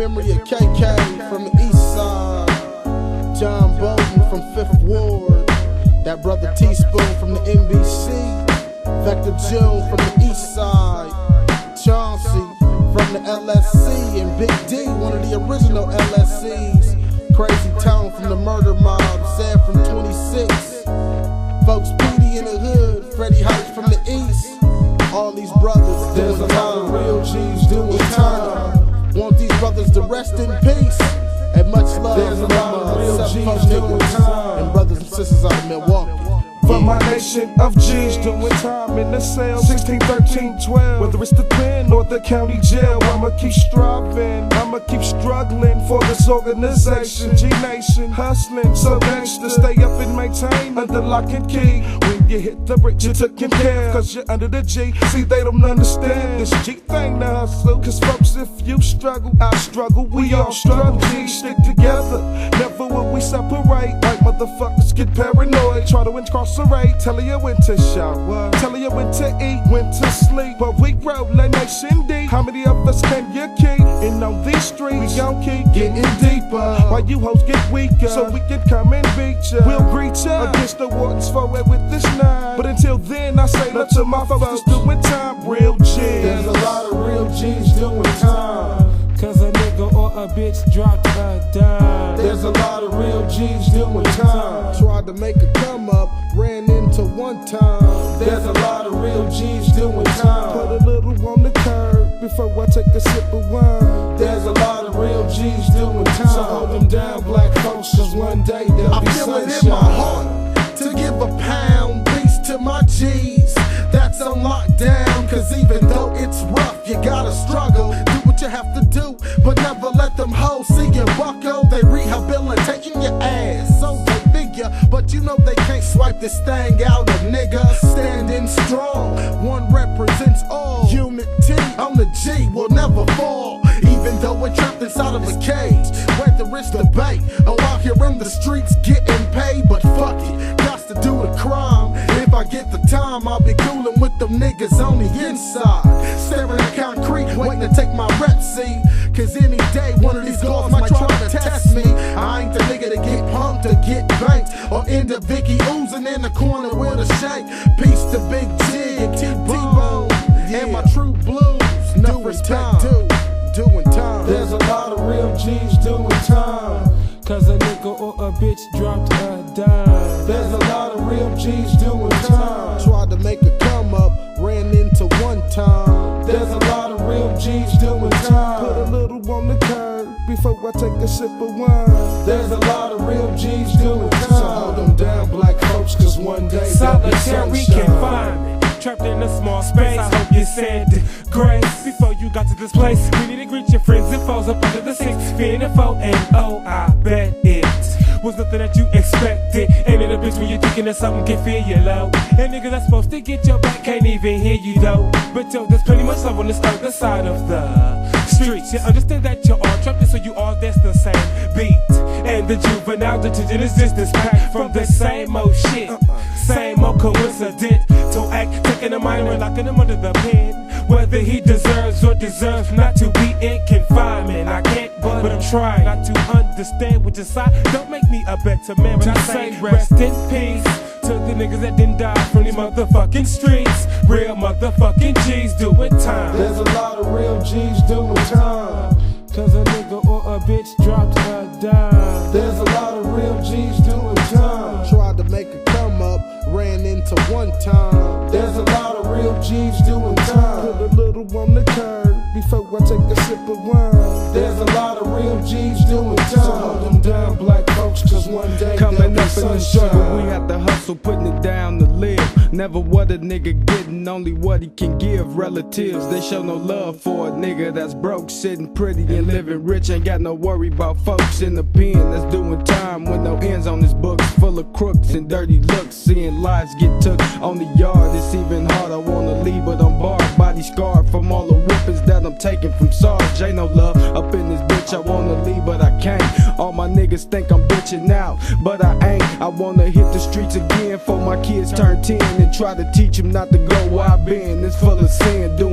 memory of KK from the east side, John Bolton from 5th Ward, that brother Teaspoon from the NBC, Vector June from the east side, Chauncey from the LSC, and Big D, one of the original LSCs, Crazy Tone from the Murder Mob, Sam from 26, folks Petey in the hood, Freddie Heights from the east. All these brothers, there's a lot of real G's doing time. Want these brothers to rest in peace. And much love. There's a lot of real G's doing time. And brothers and sisters out of Milwaukee. For my nation of G's doing time in the cell, 16, 13, 12. Whether it's the pen or the county jail, I'ma keep striving, I'ma keep struggling for this organization. G-Nation, hustling, so gangsta, stay up and maintain under lock and key. When you hit the brick, you're taken care of, cause you're under the G. See, they don't understand this G thing to hustle. Cause folks, if you struggle, I struggle, we all struggle. G, stick together, never will we separate. Like motherfuckers get paranoid, try to incarcerate. Tell you when to shower, tell you when to eat, when to sleep. But we roll like Nation D. How many of us can you keep? And on these streets, we gon' keep getting deeper, while you hoes get weaker, so we can come and beat ya. We'll breach ya against the Warden's foe with this nine. But until then, I say love to my folks that's doing time. Real G's. There's a lot of real G's doing time. Cause a nigga or a bitch dropped a dime. There's a lot of real G's doing time. Tried to make a come up, ran into one time. There's a lot of real G's doing time. Put a little on the curb before I take a sip of wine. There's a lot of real G's doing time. So hold them down, black folks, cause one day there'll be sunshine. I feel it in my heart to give a pound piece to my G's. That's on lockdown, cause even though it's rough, you gotta struggle. Do what you have to do, but never let them hoes see you buckle. They rehabilitating your ass, so they figure, but you know they can't swipe this thing out of nigga. Standing strong, one represents all. Unity on the G will never fall, even though we're trapped inside of a cage. Whether it's debate or out here in the streets getting paid, but fuck it, got to do the crime. If I get the time, I'll be coolin' with them niggas on the inside, staring at concrete, waiting to take my rep seat. Cause any day one of these girls might try to test me. I ain't the nigga to get punked or get banked, or end up Vicky oozing in the corner with a shake. Peace to Big G, T-Bone, and my true blues. No respect, doing time. There's a lot of real G's doing time. Cause a nigga or a bitch dropped a dime. There's a lot of real G's doing time. Tried to make a come up, ran into one time. There's a lot of real G's doing time. Put a little on the curb before I take a sip of wine. There's a lot of real G's doing time. So hold them down, black folks, cause one day solitary confinement, trapped in a small space. I hope you said grace before you got to this place. You need to greet your friends and foes up under the 6 Foe, and oh, I bet it was nothing that you expected. Ain't it a bitch when you're thinking that something can feel you low? And niggas that's supposed to get your back can't even hear you though. But yo, there's plenty much love on this other side of the streets. You understand that you're all trapped in, so you all dance the same beat. And the juvenile detention is just this pack from the same old shit, same old coincidence. To act, taking a minor, locking him under the pen. Whether he deserves or deserves not to be in confinement, I can't, but I'm trying not to understand which side don't make me a better man. When I say rest in peace to the niggas that didn't die from the motherfucking streets. Real motherfucking G's doing time. There's a lot of real G's doing time. Cause a nigga or a bitch dropped a dime. There's a lot of real G's doing time. Tried to make a come up, ran into one time. There's a lot of real G's doing time. Put a little on the curb before I take a sip of wine. There's a lot of real G's doing time. So hold them down, black folks, cause one day coming up in the struggle, we have to hustle, putting it down to live. Never what a nigga getting, only what he can give. Relatives, they show no love for a nigga that's broke, sitting pretty and living rich. Ain't got no worry about folks in the pen that's doing time with no ends on his books, full of crooks and dirty looks. Seeing lives get took on the yard, it's even hard. I wanna leave, but I'm barred, body scarred from all the whoopings that I'm taking from Sarge. Ain't no love up in this bitch, I wanna leave, but I can't. All my niggas think I'm bitching out, but I ain't. I wanna hit the streets again for my kids turn 10 and try to teach them not to go where I been. It's full of sin, doing